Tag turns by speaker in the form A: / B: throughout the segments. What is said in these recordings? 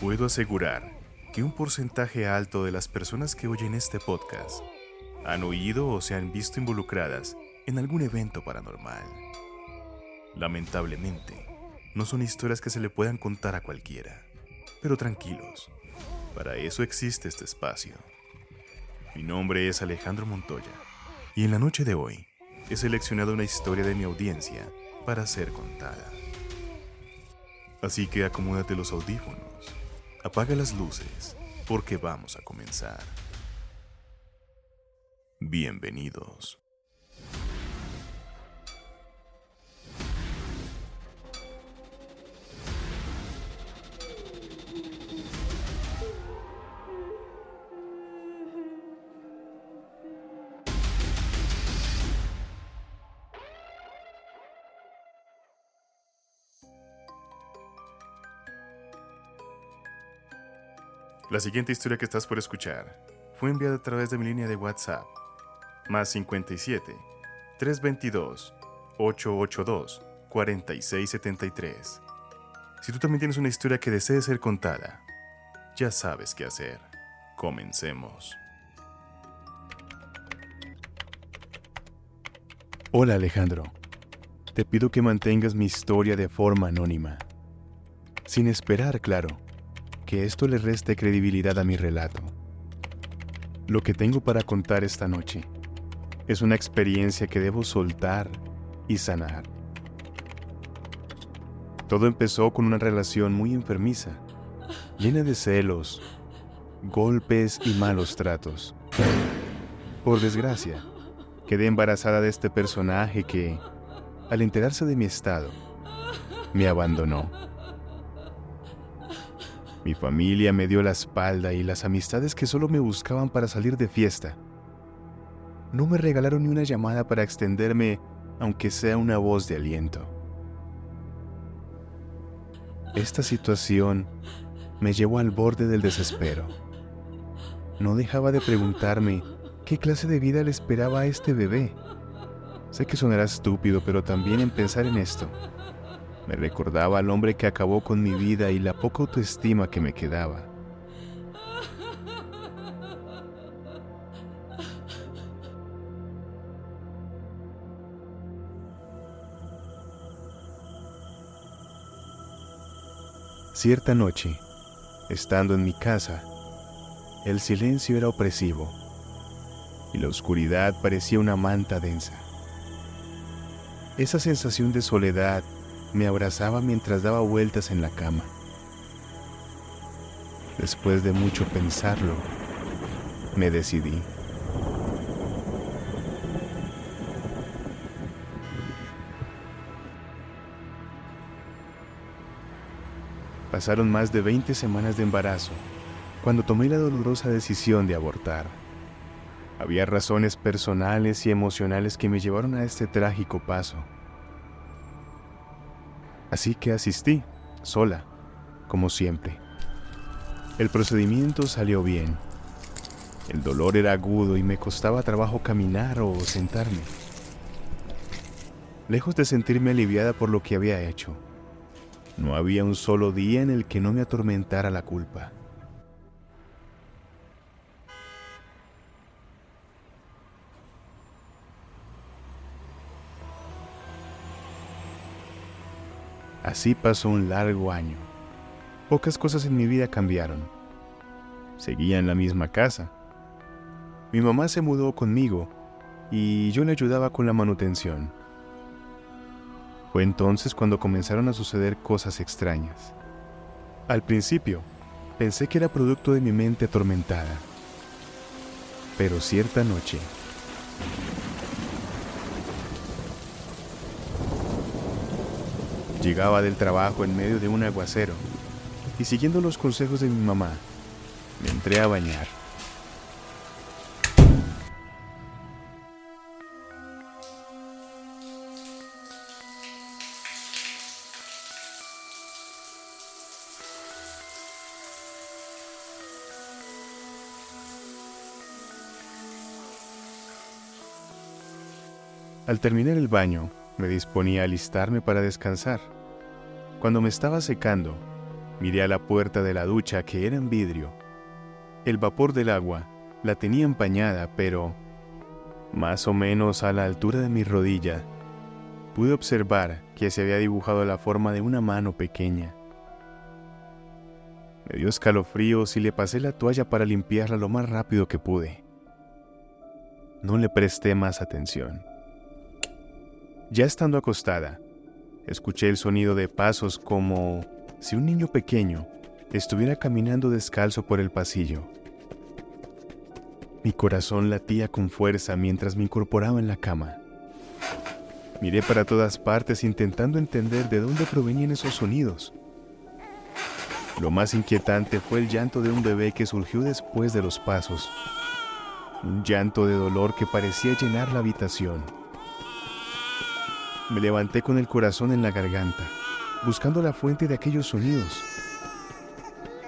A: Puedo asegurar que un porcentaje alto de las personas que oyen este podcast han oído o se han visto involucradas en algún evento paranormal. Lamentablemente, no son historias que se le puedan contar a cualquiera. Pero tranquilos, para eso existe este espacio. Mi nombre es Alejandro Montoya y en la noche de hoy he seleccionado una historia de mi audiencia para ser contada. Así que acomódate los audífonos, apaga las luces, porque vamos a comenzar. Bienvenidos. La siguiente historia que estás por escuchar fue enviada a través de mi línea de WhatsApp, más 57 322 882 4673. Si tú también tienes una historia que desee ser contada, ya sabes qué hacer. Comencemos.
B: Hola Alejandro, te pido que mantengas mi historia de forma anónima, sin esperar, claro, que esto le reste credibilidad a mi relato. Lo que tengo para contar esta noche es una experiencia que debo soltar y sanar. Todo empezó con una relación muy enfermiza, llena de celos, golpes y malos tratos. Por desgracia, quedé embarazada de este personaje que, al enterarse de mi estado, me abandonó. Mi familia me dio la espalda y las amistades que solo me buscaban para salir de fiesta no me regalaron ni una llamada para extenderme, aunque sea una voz de aliento. Esta situación me llevó al borde del desespero. No dejaba de preguntarme qué clase de vida le esperaba a este bebé. Sé que sonará estúpido, pero también en pensar en esto, me recordaba al hombre que acabó con mi vida y la poca autoestima que me quedaba. Cierta noche, estando en mi casa, el silencio era opresivo y la oscuridad parecía una manta densa. Esa sensación de soledad me abrazaba mientras daba vueltas en la cama. Después de mucho pensarlo, me decidí. Pasaron más de 20 semanas de embarazo cuando tomé la dolorosa decisión de abortar. Había razones personales y emocionales que me llevaron a este trágico paso. Así que asistí, sola, como siempre. El procedimiento salió bien. El dolor era agudo y me costaba trabajo caminar o sentarme. Lejos de sentirme aliviada por lo que había hecho, no había un solo día en el que no me atormentara la culpa. Así pasó un largo año. Pocas cosas en mi vida cambiaron. Seguía en la misma casa. Mi mamá se mudó conmigo y yo le ayudaba con la manutención. Fue entonces cuando comenzaron a suceder cosas extrañas. Al principio, pensé que era producto de mi mente atormentada. Pero cierta noche, llegaba del trabajo en medio de un aguacero y siguiendo los consejos de mi mamá, me entré a bañar. Al terminar el baño, me disponía a alistarme para descansar. Cuando me estaba secando, Miré a la puerta de la ducha, que era en vidrio. El vapor del agua la tenía empañada, pero más o menos a la altura de mi rodilla, pude observar que se había dibujado la forma de una mano pequeña. Me dio escalofríos y le pasé la toalla para limpiarla lo más rápido que pude. No le presté más atención. Ya estando acostada, escuché el sonido de pasos como si un niño pequeño estuviera caminando descalzo por el pasillo. Mi corazón latía con fuerza mientras me incorporaba en la cama. Miré para todas partes intentando entender de dónde provenían esos sonidos. Lo más inquietante fue el llanto de un bebé que surgió después de los pasos. Un llanto de dolor que parecía llenar la habitación. Me levanté con el corazón en la garganta, buscando la fuente de aquellos sonidos.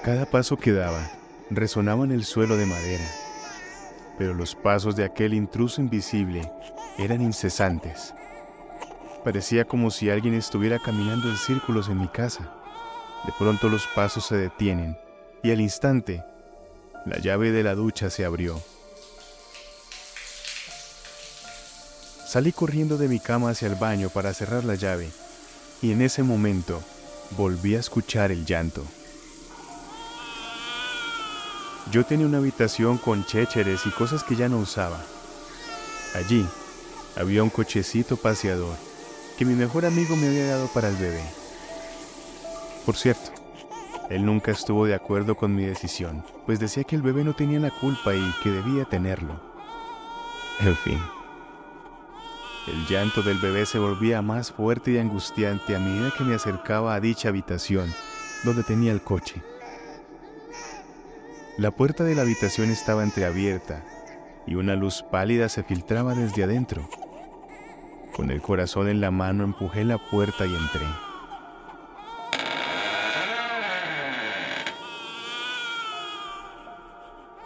B: Cada paso que daba resonaba en el suelo de madera, pero los pasos de aquel intruso invisible eran incesantes. Parecía como si alguien estuviera caminando en círculos en mi casa. De pronto los pasos se detienen y al instante, la llave de la ducha se abrió. Salí corriendo de mi cama hacia el baño para cerrar la llave y en ese momento volví a escuchar el llanto. Yo tenía una habitación con chécheres y cosas que ya no usaba. Allí había un cochecito paseador que mi mejor amigo me había dado para el bebé. Por cierto, él nunca estuvo de acuerdo con mi decisión, pues decía que el bebé no tenía la culpa y que debía tenerlo. En fin, el llanto del bebé se volvía más fuerte y angustiante a medida que me acercaba a dicha habitación, donde tenía el coche. La puerta de la habitación estaba entreabierta y una luz pálida se filtraba desde adentro. Con el corazón en la mano empujé la puerta y entré.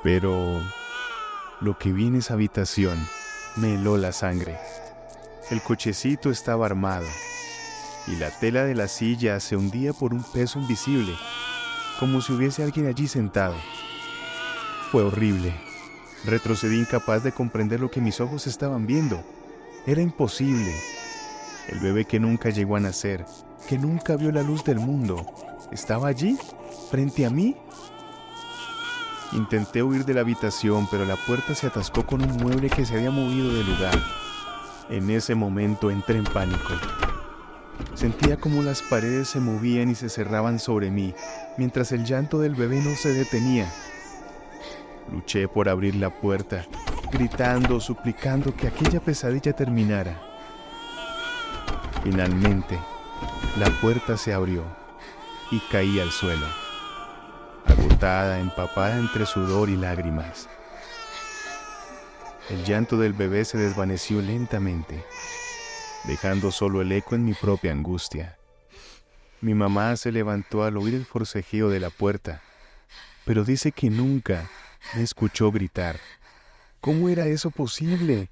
B: Pero lo que vi en esa habitación me heló la sangre. El cochecito estaba armado y la tela de la silla se hundía por un peso invisible, como si hubiese alguien allí sentado. Fue horrible. Retrocedí incapaz de comprender lo que mis ojos estaban viendo. Era imposible. El bebé que nunca llegó a nacer, que nunca vio la luz del mundo, ¿estaba allí, frente a mí? Intenté huir de la habitación, pero la puerta se atascó con un mueble que se había movido de lugar. En ese momento entré en pánico. Sentía como las paredes se movían y se cerraban sobre mí, mientras el llanto del bebé no se detenía. Luché por abrir la puerta, gritando, suplicando que aquella pesadilla terminara. Finalmente, la puerta se abrió y caí al suelo, agotada, empapada entre sudor y lágrimas. El llanto del bebé se desvaneció lentamente, dejando solo el eco en mi propia angustia. Mi mamá se levantó al oír el forcejeo de la puerta, pero dice que nunca me escuchó gritar. ¿Cómo era eso posible?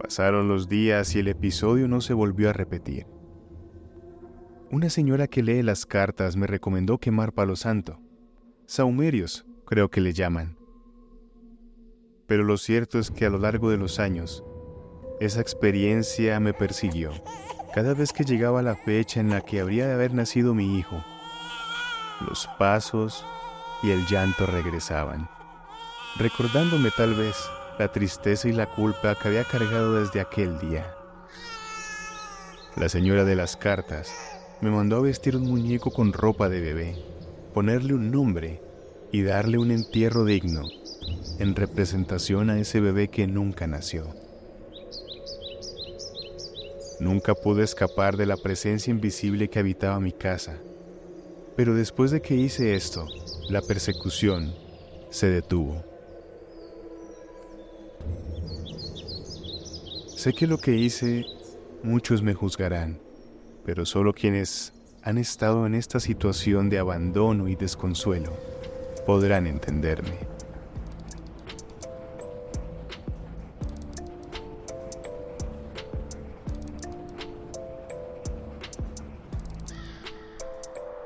B: Pasaron los días y el episodio no se volvió a repetir. Una señora que lee las cartas me recomendó quemar palo santo. Saumerios, creo que le llaman. Pero lo cierto es que a lo largo de los años, esa experiencia me persiguió. Cada vez que llegaba la fecha en la que habría de haber nacido mi hijo, los pasos y el llanto regresaban, recordándome tal vez la tristeza y la culpa que había cargado desde aquel día. La señora de las cartas me mandó a vestir un muñeco con ropa de bebé, ponerle un nombre y darle un entierro digno, en representación a ese bebé que nunca nació. Nunca pude escapar de la presencia invisible que habitaba mi casa, pero después de que hice esto, la persecución se detuvo. Sé que lo que hice, muchos me juzgarán, pero solo quienes han estado en esta situación de abandono y desconsuelo podrán entenderme.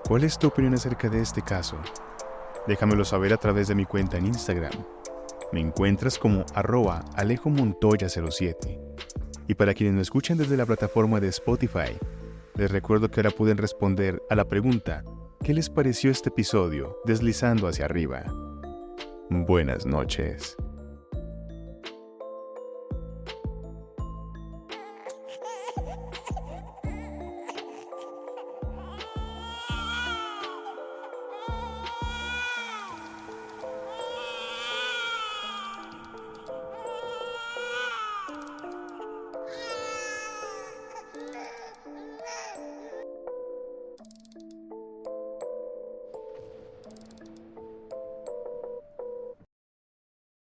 B: ¿Cuál es tu opinión acerca de este caso? Déjamelo saber a través de mi cuenta en Instagram. Me encuentras como @alejomontoya07. Y para quienes me escuchan desde la plataforma de Spotify, les recuerdo que ahora pueden responder a la pregunta ¿qué les pareció este episodio deslizando hacia arriba? Buenas noches.